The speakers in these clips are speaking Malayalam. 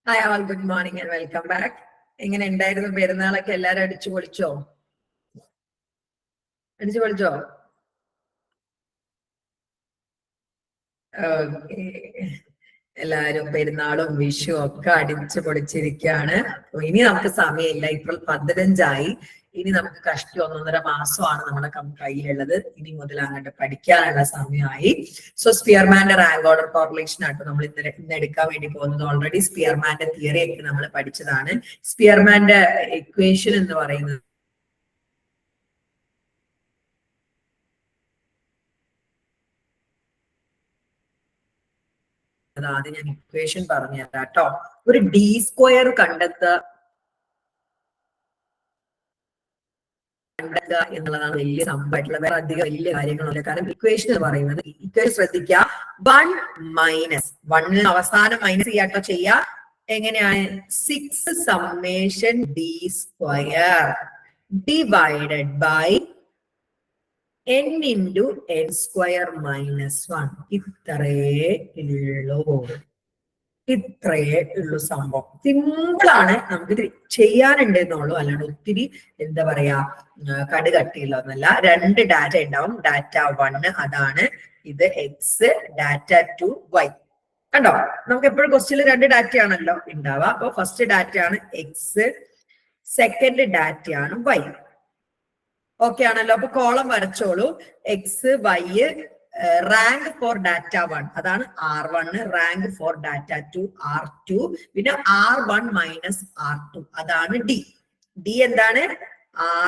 Hi all, good morning and welcome back. എങ്ങനെ ഉണ്ടായിരുന്നു പെരുന്നാളൊക്കെ? എല്ലാരും അടിച്ചു പൊളിച്ചോ? അടിച്ചു പൊളിച്ചോ? ഓക്കെ. എല്ലാരും പെരുന്നാളും വിഷു ഒക്കെ അടിച്ചു പൊളിച്ചിരിക്കുകയാണ്. ഇനി നമുക്ക് സമയമില്ല. ഇപ്പോൾ 15 ഇനി നമുക്ക് കഷ്ടി 1.5 മാസമാണ് നമ്മുടെ കയ്യിലുള്ളത്. ഇനി മുതൽ അങ്ങോട്ട് പഠിക്കാനുള്ള സമയമായി. സോ സ്പിയർമാന്റെ റാങ്ക് ഓർഡർ കോറിലേഷൻ ആയിട്ട് നമ്മൾ ഇന്ന് എടുക്കാൻ വേണ്ടി പോകുന്നത്. ഓൾറെഡി സ്പിയർമാന്റെ തിയറി ഒക്കെ നമ്മൾ പഠിച്ചതാണ്. സ്പിയർമാന്റെ ഇക്വേഷൻ എന്ന് പറയുന്നത് ആദ്യം ഞാൻ ഇക്വേഷൻ പറഞ്ഞു തരാം കേട്ടോ. ഒരു ഡി സ്ക്വയർ കണ്ടെത്തുക എന്നുള്ളതാണ് വലിയ സംഭവമായിട്ടുള്ള, വേറെ അധികം വലിയ കാര്യങ്ങളല്ല. കാരണം ഇക്വേഷൻ എന്ന് പറയുന്നത്, ഇക്വേഷൻ ശ്രദ്ധിക്കുക, 1 മൈനസ് 1 അവസാനം മൈനസ് ചെയ്യാട്ടോ ചെയ്യുക. എങ്ങനെയാണ്? 6 summation D square divided by n into n square minus 1. ഇത്രയേ ഉള്ളൂ. ഇത്രയേ ഉള്ളൂ സംഭവം. സിമ്പിളാണ്, നമുക്ക് ചെയ്യാനുണ്ട് എന്നുള്ളൂ. അല്ലാണ്ട് ഒത്തിരി എന്താ പറയാ കടുകട്ടിയുള്ളതൊന്നല്ല. 2 ഡാറ്റ ഉണ്ടാവും. ഡാറ്റ 1 അതാണ് ഇത്, എക്സ്. Data 2 Y. കണ്ടോ? നമുക്ക് എപ്പോഴും ക്വസ്റ്റ്യനിൽ 2 ഡാറ്റയാണല്ലോ ഉണ്ടാവുക. അപ്പൊ ഫസ്റ്റ് ഡാറ്റ ആണ് എക്സ്, സെക്കൻഡ് ഡാറ്റ ആണ് വൈ. ഓക്കെ ആണല്ലോ? അപ്പൊ കോളം വരച്ചോളൂ. X, y, rank for data 1 അതാണ് R1, rank for data 2 R2, പിന്നെ R1 മൈനസ് R2 അതാണ് ഡി. ഡി എന്താണ്?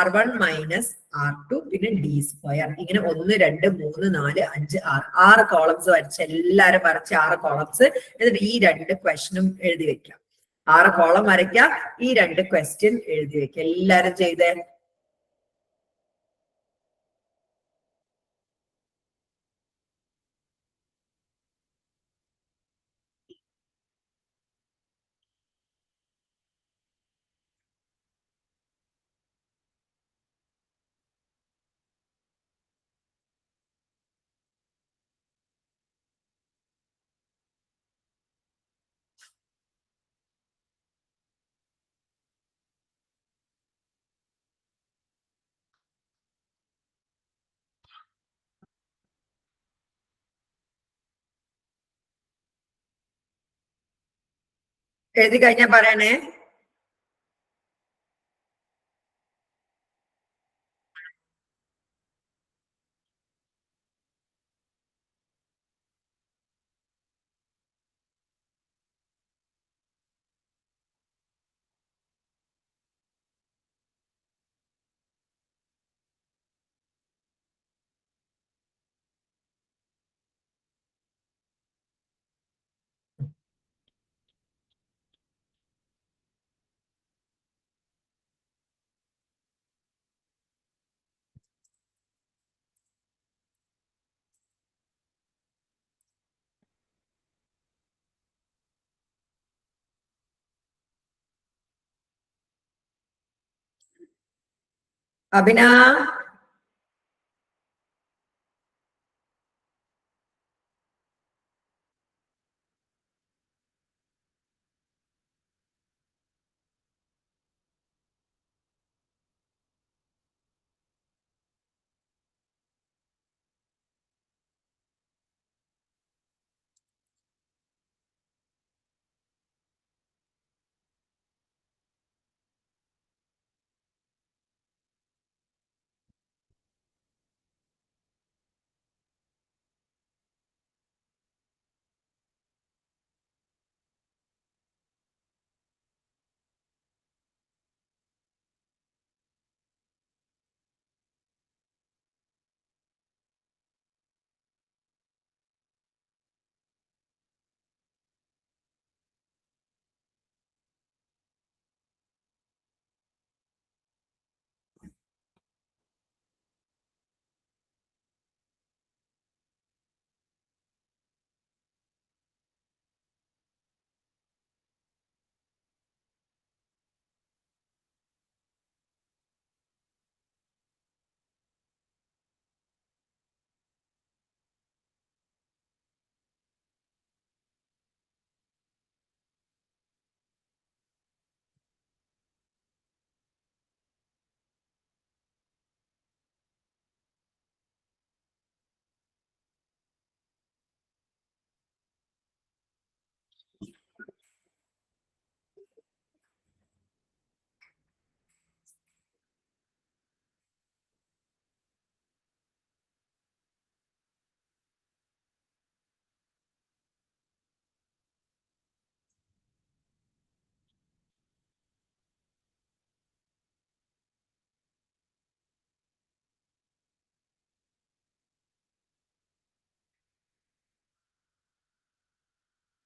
R1 മൈനസ് R2 പിന്നെ ഡി സ്ക്വയർ. ഇങ്ങനെ 1 2 3 4 5 6 കോളംസ് വരച്ച് എല്ലാരും വരച്ച് 6 കോളംസ്. എന്നിട്ട് ഈ 2 ക്വസ്റ്റ്യനും എഴുതി വെക്കാം. 6 കോളം വരയ്ക്കാം, ഈ 2 ക്വസ്റ്റ്യൻ എഴുതി വെക്കാം. എല്ലാരും ചെയ്തേ. എഴുതി കഴിഞ്ഞാ പറയണേ. അഭിന,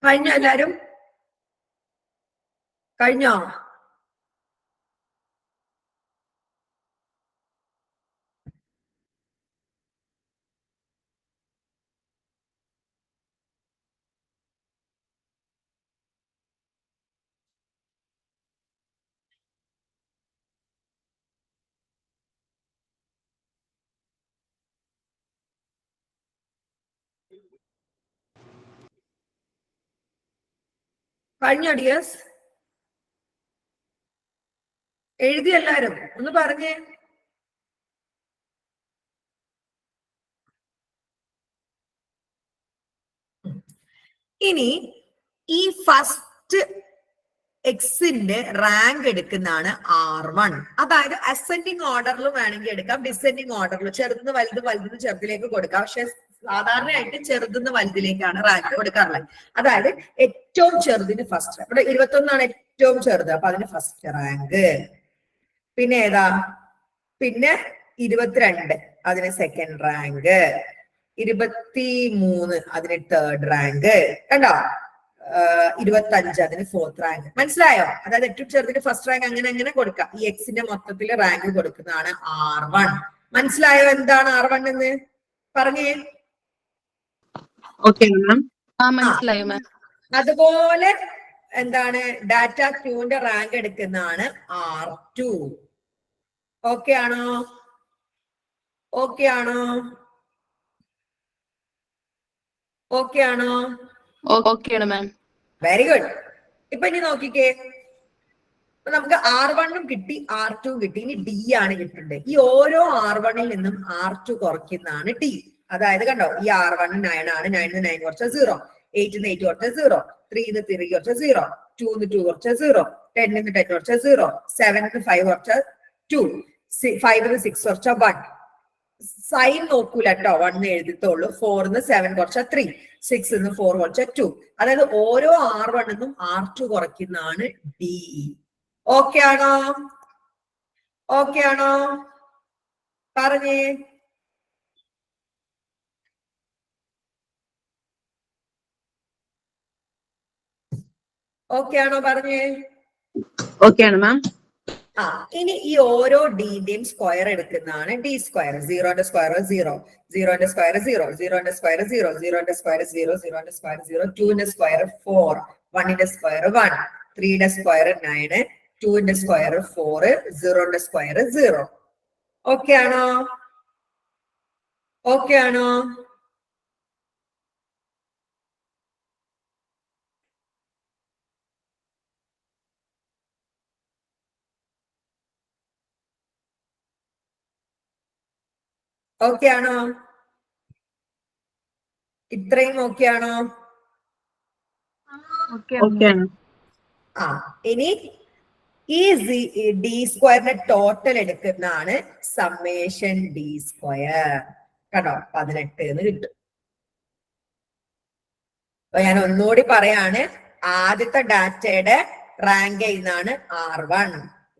കഴിഞ്ഞോ എല്ലാരും? കഴിഞ്ഞോ? കഴിഞ്ഞോ ഡിയേഴ്സ്? എഴുതി എല്ലാരും? ഒന്ന് പറഞ്ഞേ. ഇനി ഈ ഫസ്റ്റ് എക്സിന്റെ റാങ്ക് എടുക്കുന്നതാണ് R1. അതായത് അസെൻഡിങ് ഓർഡറിൽ വേണമെങ്കിൽ എടുക്കാം, ഡിസെൻഡിങ് ഓർഡറിൽ ചെറുതുന്ന് വലുത് വലുതുന്ന് ചെറുതിലേക്ക് കൊടുക്കാം. പക്ഷെ സാധാരണയായിട്ട് ചെറുതുന്ന് വലുതിലേക്കാണ് റാങ്ക് കൊടുക്കാറുള്ളത്. അതായത് ഏറ്റവും ചെറുതിന് ഫസ്റ്റ്. ഇവിടെ 21 ഏറ്റവും ചെറുത്, അപ്പൊ അതിന് ഫസ്റ്റ് റാങ്ക്. പിന്നെ ഏതാ? പിന്നെ 22 അതിന് സെക്കൻഡ് റാങ്ക്. 23 അതിന് തേർഡ് റാങ്ക്. കണ്ടോ? 25 അതിന് ഫോർത്ത് റാങ്ക്. മനസ്സിലായോ? അതായത് ഏറ്റവും ചെറുതിന് ഫസ്റ്റ് റാങ്ക് അങ്ങനെ അങ്ങനെ കൊടുക്കാം. ഈ എക്സിന്റെ മൊത്തത്തിൽ റാങ്ക് കൊടുക്കുന്നതാണ് R1. മനസ്സിലായോ എന്താണ് R1 എന്ന്? പറഞ്ഞേ. മനസ്സിലായോ മാം? അതുപോലെ എന്താണ് ഡാറ്റ ക്യൂവിന്റെ റാങ്ക് എടുക്കുന്നതാണ് R2. ഓക്കെ ആണോ? ഓക്കെ ആണോ? ഓക്കെ ആണോ? ഓക്കെയാണ് മാം. Very good. ഇപ്പൊ ഇനി നോക്കിക്കേ, നമുക്ക് R1 കിട്ടി, R2 കിട്ടി, ഇനി D ആണ് കിട്ടേണ്ടത്. ഈ ഓരോ R1 നിന്നും R2 കുറയ്ക്കുന്നതാണ് D. അതായത് കണ്ടോ, ഈ R1 9 ആണ്, 9 9 കുറച്ച 0, 8 8 കുറച്ച 0, 3 3 കുറച്ച 0, 2 2 കുറച്ച 0, 10 10 കുറച്ച 0, 7 5 കുറച്ച 2, 5 6 കുറച്ച 1. സൈൻ നോക്കൂല കേട്ടോ, 1 എഴുതിത്തോളൂ. 4 7 കുറച്ച 3, 6 4 കുറച്ച 2. അതായത് ഓരോ R1 നിന്നും R2 കുറയ്ക്കുന്നതാണ് D. ഓക്കെ ആണോ? ഓക്കെ ആണോ? പറഞ്ഞേ. ഓക്കെ ആണോ? പറഞ്ഞേ. ഓക്കെയാണ് മാം. ഇനി ഈ ഓരോ ഡിന്റെയും സ്ക്വയർ എടുക്കുന്നതാണ് D സ്ക്വയർ. 0ന്റെ സ്ക്വയർ 0, 0ന്റെ സ്ക്വയർ 0, 0ന്റെ സ്ക്വയർ 0, 0ന്റെ സ്ക്വയർ 0, 0ന്റെ സ്ക്വയർ 0, 2ന്റെ സ്ക്വയർ 4, 1ന്റെ സ്ക്വയർ 1, 3ന്റെ സ്ക്വയർ 9, 2ന്റെ സ്ക്വയർ 4, 0ന്റെ സ്ക്വയർ 0. ഓക്കെ ആണോ? ഓക്കെ ആണോ? ഓക്കെ ആണോ? ഇത്രയും ഓക്കെ ആണോ? ഓക്കെയാണ്. ഇനി ഈ D സ്ക്വയറിന്റെ ടോട്ടൽ എടുക്കുന്നതാണ് സമ്മേഷൻ D സ്ക്വയർ. കണ്ടോ? 18 എന്ന് കിട്ടും. അപ്പൊ ഞാൻ ഒന്നുകൂടി പറയാണ്, ആദ്യത്തെ ഡാറ്റയുടെ റാങ്ക് ചെയ്യുന്നതാണ് R1,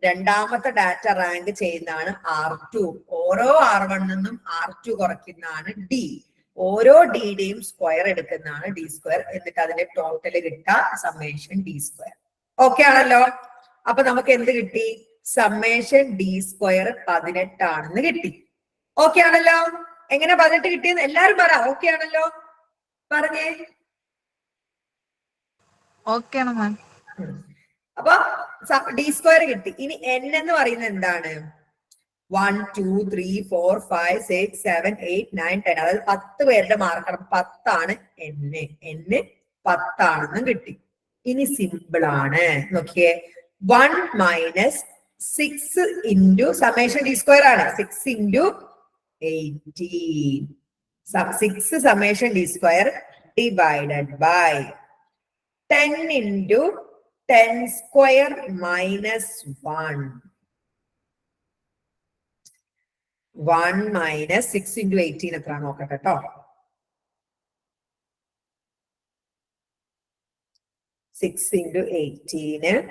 രണ്ടാമത്തെ ഡാറ്റ റാങ്ക് ചെയ്യുന്നതാണ് R2. ഓരോ R1 നിന്നും R2 കുറയ്ക്കുന്നതാണ് D. ഓരോ ഡിയുടെയും സ്ക്വയർ എടുക്കുന്നതാണ് D സ്ക്വയർ. എന്നിട്ട് അതിന്റെ ടോട്ടൽ കിട്ടുക സമ്മേഷൻ D സ്ക്വയർ. ഓക്കെ ആണല്ലോ? അപ്പൊ നമുക്ക് എന്ത് കിട്ടി? സമ്മേഷൻ D സ്ക്വയർ 18 ആണെന്ന് കിട്ടി. ഓക്കെ ആണല്ലോ? എങ്ങനെ 18 കിട്ടിയെന്ന് എല്ലാരും പറ. ഓക്കെ ആണല്ലോ? പറഞ്ഞേ. ഓക്കെയാണ് മാം. അപ്പൊ D സ്ക്വയർ കിട്ടി. ഇനി N എന്ന് പറയുന്നത് എന്താണ്? 1 2 3 4 5 6 7 8 9 10. അതായത് 10 പേരുടെ മാർക്കണം. 10 ആണ് N. N 10 ആണെന്നും കിട്ടി. ഇനി സിമ്പിൾ ആണ്. നോക്കിയേ, 1 minus 6 into summation D square ആണ്. 6 into 18. 6 summation D square divided by 10 into 10 square minus 1. 1 minus 6 into 18 എത്ര നോക്കട്ടെ കേട്ടോ. 6 into 18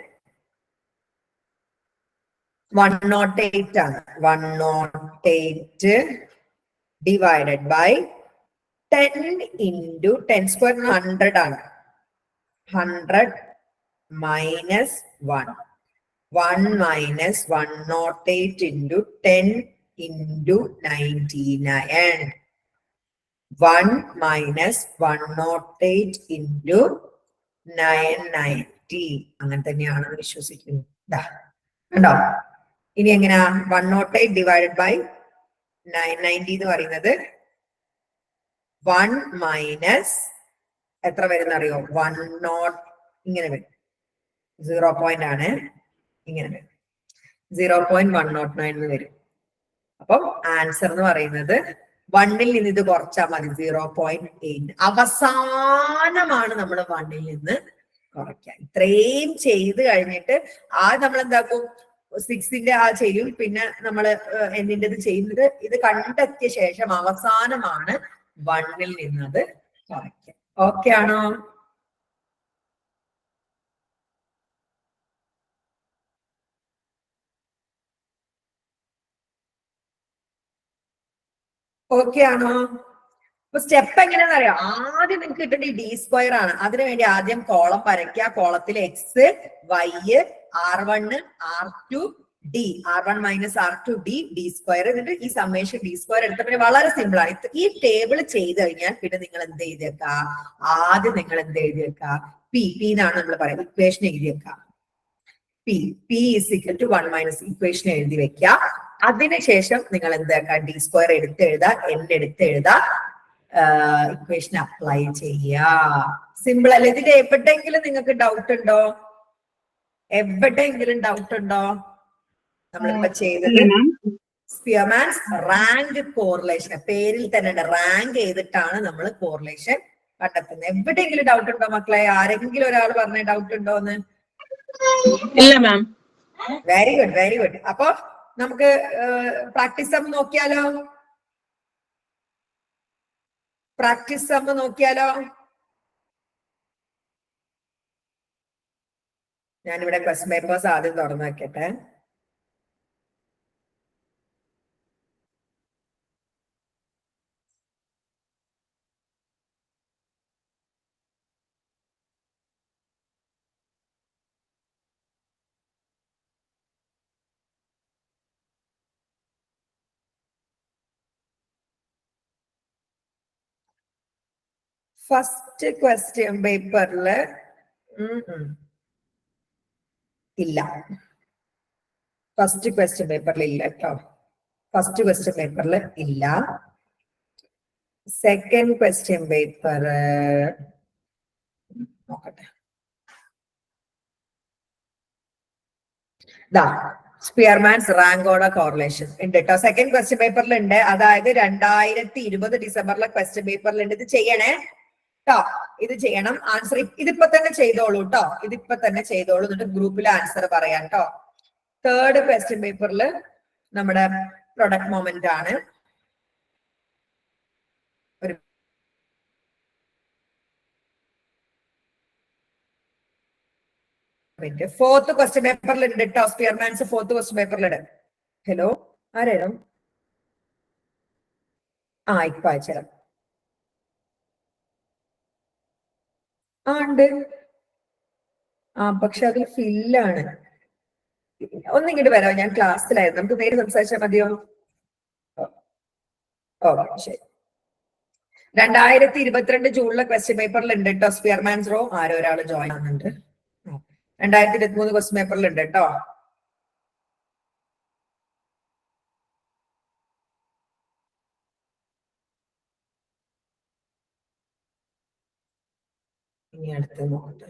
108 ആണ്. 108 divided by 10 into 10 square 100 ആണ്. 100 minus 1. 1 minus 108 into 10 into 99. 1 minus 108 into 990. അങ്ങനെ തന്നെയാണെന്ന് വിശ്വസിക്കുന്നു. കണ്ടോ? ഇനി എങ്ങനെയാ 108 ഡിവൈഡഡ് ബൈ 990 എന്ന് പറയുന്നത് 1 മൈനസ് എത്ര വരുന്ന അറിയോ? 100 ഇങ്ങനെ വരും. 0 ആണ്, ഇങ്ങനെ വരും. 0.109 എന്ന് വരും. അപ്പം ആൻസർ എന്ന് പറയുന്നത് 1ൽ നിന്ന് ഇത് കുറച്ചാൽ മതി. 0.8 അവസാനമാണ് നമ്മൾ 1ൽ നിന്ന് കുറയ്ക്കുക. ഇത്രയും ചെയ്ത് കഴിഞ്ഞിട്ട് നമ്മൾ എന്താക്കും? 6ന്റെ ചെയ്യും, പിന്നെ നമ്മൾ എന്നിൻ്റെത് ചെയ്യുന്നത് ഇത് കണ്ടെത്തിയ ശേഷം അവസാനമാണ് 1ൽ നിന്നത് കുറയ്ക്കുക. ഓക്കെ ആണോ? ഓക്കെ ആണോ? അപ്പൊ സ്റ്റെപ്പ് എങ്ങനെയാണെന്ന് അറിയാം. ആദ്യം നിങ്ങൾക്ക് കിട്ടേണ്ട ഈ d² ആണ്. അതിനുവേണ്ടി ആദ്യം കോളം വരയ്ക്കുക. കോളത്തിൽ X, Y, r1, r2, d, r1 minus r2 d². എന്നിട്ട് ഈ സമ്മേഷൻ d² എടുത്ത പിന്നെ വളരെ സിമ്പിൾ ആണ്. ഈ ടേബിൾ ചെയ്ത് കഴിഞ്ഞാൽ പിന്നെ നിങ്ങൾ എന്ത് എഴുതിയേക്ക? ആദ്യം നിങ്ങൾ എന്ത് എഴുതിയേക്ക? പി എന്നാണ് നമ്മൾ പറയുന്നത്. ഇക്വേഷൻ എഴുതിയേക്ക. P is equal to 1 minus equation എഴുതി വെക്കുക. അതിനുശേഷം നിങ്ങൾ എന്താക്കുക? d² എടുത്ത് എഴുതാ, n എടുത്ത് എഴുതാ, ഇക്വേഷൻ അപ്ലൈ ചെയ്യുക. സിമ്പിൾ അല്ലേ? ഇതിന്റെ എവിടെയെങ്കിലും നിങ്ങൾക്ക് ഡൗട്ട് ഉണ്ടോ? എവിടെയെങ്കിലും ഡൗട്ട് ഉണ്ടോ? നമ്മളിപ്പോ ചെയ്തത് സ്പിയർമാൻസ് റാങ്ക് കോറിലേഷൻ, പേരിൽ തന്നെ റാങ്ക് ചെയ്തിട്ടാണ് നമ്മൾ കോറിലേഷൻ കണ്ടെത്തുന്നത്. എവിടെയെങ്കിലും ഡൗട്ട് ഉണ്ടോ മക്കളെ? ആരെങ്കിലും ഒരാൾ പറഞ്ഞ ഡൗട്ട് ഉണ്ടോന്ന്? ഇല്ല ma'am. Very good, very good. അപ്പൊ നമുക്ക് പ്രാക്ടീസ് സം നോക്കിയാലോ? പ്രാക്ടീസ് സം നോക്കിയാലോ? ഞാനിവിടെ ക്വസ്റ്റ്യൻ പേപ്പേഴ്സ് ആദ്യം തുറന്നു വെക്കട്ടെ. ഫസ്റ്റ് ക്വസ്റ്റ്യൻ പേപ്പറില് ഇല്ല. ഫസ്റ്റ് ക്വസ്റ്റ്യൻ പേപ്പറിൽ ഇല്ല കേട്ടോ. ഫസ്റ്റ് ക്വസ്റ്റ്യൻ പേപ്പറിൽ ഇല്ല. സെക്കൻഡ് ക്വസ്റ്റ്യൻ പേപ്പർ നോക്കട്ടെ. സ്പിയർമാൻസ് റാങ്ക് ഓർഡർ കോറിലേഷൻ ഉണ്ട് കേട്ടോ. സെക്കൻഡ് ക്വസ്റ്റ്യൻ പേപ്പറിൽ ഉണ്ട്. അതായത് 2020 ഡിസംബറിലെ ക്വസ്റ്റ്യൻ പേപ്പറിൽ ഉണ്ട്. ഇത് ചെയ്യണേ കേട്ടോ. ഇത് ചെയ്യണം. ആൻസർ ഇതിപ്പോ തന്നെ ചെയ്തോളൂ കേട്ടോ. ഇതിപ്പോ തന്നെ ചെയ്തോളൂ. എന്നിട്ട് ഗ്രൂപ്പിൽ ആൻസർ പറയാം കേട്ടോ. തേർഡ് ക്വസ്റ്റ്യൻ പേപ്പറിൽ നമ്മുടെ പ്രൊഡക്റ്റ് മൊമെന്റ് ആണ്. ഒരു ഫോർത്ത് ക്വസ്റ്റ്യൻ പേപ്പറിൽ ഉണ്ട് കേട്ടോ. സ്പിയർമാൻസ് ഫോർത്ത് ക്വസ്റ്റ്യൻ പേപ്പറിലുണ്ട്. ഹലോ, ആരായിരുന്നു? ഇപ്പൊ അയച്ചുതരാം. ഉണ്ട്. പക്ഷെ അതിൽ ഫില്ലാണ്. ഒന്നിങ്ങോട്ട് വരാം. ഞാൻ ക്ലാസ്സിലായിരുന്നു. നമുക്ക് നേരെ സംസാരിച്ചാൽ മതിയോ? ഓക്കെ, ശരി. 2022 ജൂണിലെ ക്വസ്റ്റ്യൻ പേപ്പറിൽ ഉണ്ട് കേട്ടോ. സ്പിയർമാൻസ് റോ ആരോ ഒരാൾ ജോയിൻ ആകുന്നുണ്ട്. 2023 ക്വസ്റ്റ്യൻ പേപ്പറിൽ ഉണ്ട് കേട്ടോ. ഇനി അടുത്ത് നോക്കട്ടെ.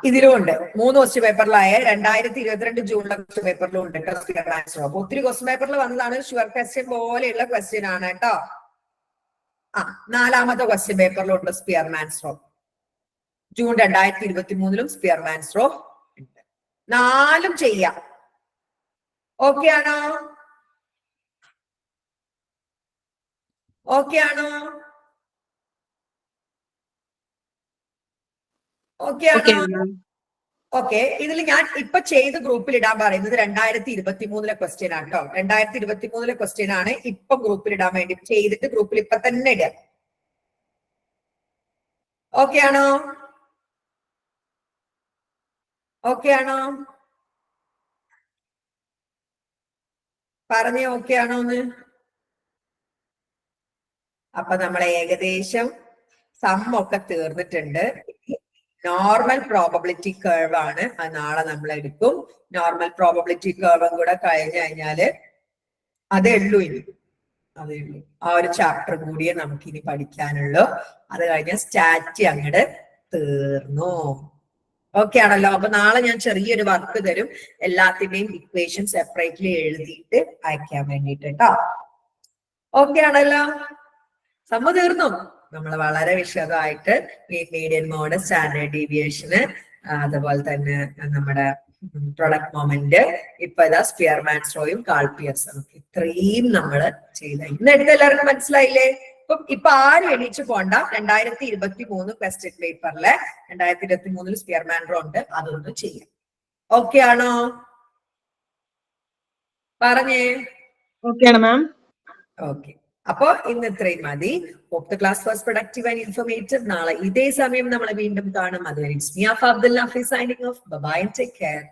ഇതിലും ഉണ്ട്. 3 ക്വസ്റ്റ്യൻ പേപ്പറിലായ 2022 ജൂണിലെ ക്വസ്റ്റ്യൻ പേപ്പറിലും ഉണ്ട് കേട്ടോ സ്പിയർമാൻസ് റോ. അപ്പൊ ഒത്തിരി ക്വസ്റ്റ്യൻ പേപ്പറിൽ വന്നതാണ്. ഷുവർ ക്വസ്റ്റ്യൻ പോലെയുള്ള ക്വസ്റ്റ്യൻ ആണ് കേട്ടോ. 4ാമത്തെ ക്വസ്റ്റ്യൻ പേപ്പറിലുണ്ട് Spearman's rho. June 2023 Spearman's rho ഉണ്ട്. 4ഉം ചെയ്യാം. ഓക്കെ ആണോ? ഓക്കെ ആണോ? ഓക്കെ ആണോ? ഓക്കെ. ഇതിൽ ഞാൻ ഇപ്പൊ ചെയ്ത് ഗ്രൂപ്പിൽ ഇടാൻ പറയുന്നത് 2023 ക്വസ്റ്റ്യൻ ആണ് കേട്ടോ. 2023 ക്വസ്റ്റ്യൻ ആണ് ഇപ്പൊ ഗ്രൂപ്പിൽ ഇടാൻ വേണ്ടി ചെയ്തിട്ട് ഗ്രൂപ്പിൽ ഇപ്പൊ തന്നെ ഇടുക. ഓക്കെ ആണോ? ഓക്കെ ആണോ? പറഞ്ഞേ ഓക്കെ ആണോ എന്ന്. അപ്പൊ നമ്മൾ ഏകദേശം സം ഒക്കെ തീർന്നിട്ടുണ്ട്. നോർമൽ പ്രോബബിലിറ്റി കർവ് ആണ്, അത് നാളെ നമ്മൾ എടുക്കും. നോർമൽ പ്രോബബിലിറ്റി കർവും കൂടെ കഴിഞ്ഞു കഴിഞ്ഞാല് അതേ ഉള്ളൂ ഇനി, അതേ ഉള്ളൂ. ആ ഒരു ചാപ്റ്റർ കൂടിയേ നമുക്ക് ഇനി പഠിക്കാനുള്ളൂ. അത് കഴിഞ്ഞ സ്റ്റാറ്റി അങ്ങോട്ട് തീർന്നു. ഓക്കെ ആണല്ലോ? അപ്പൊ നാളെ ഞാൻ ചെറിയൊരു വർക്ക് തരും, എല്ലാത്തിന്റെയും ഇക്വേഷൻ സെപ്പറേറ്റ്ലി എഴുതിയിട്ട് അയക്കാൻ വേണ്ടിട്ട് കേട്ടോ. ഓക്കെ ആണല്ലോ? സമ്മ തീർന്നു. നമ്മൾ വളരെ വിശദമായിട്ട് മീഡിയൻ മോഡ്, സ്റ്റാൻഡേർഡ് ഡീവിയേഷന്, അതുപോലെ തന്നെ നമ്മുടെ പ്രൊഡക്റ്റ് മൊമെന്റ്, ഇപ്പൊ ഇതാ സ്പിയർമാൻസ് റോയും കാൾപിയർസും ഇത്രയും നമ്മൾ ചെയ്ത. ഇന്നെടുത്ത് എല്ലാവർക്കും മനസ്സിലായില്ലേ? ഇപ്പൊ ആരും എണീച്ചു പോണ്ട. 2023 ക്വസ്റ്റ്യൻ പേപ്പറിലെ 2023 സ്പിയർമാൻ റോ ഉണ്ട്, അതൊന്നും ചെയ്യാം. ഓക്കെ ആണോ? പറഞ്ഞേ. ഓക്കെ ആണ് മാം. ഓക്കെ. അപ്പൊ ഇന്ന് ഇത്രയും മതി. Hope the class was productive and informative. നാളെ ഇതേ സമയം നമ്മൾ വീണ്ടും കാണും. അതുവരെ it's me Abdul Nafees signing off. Bye and take care.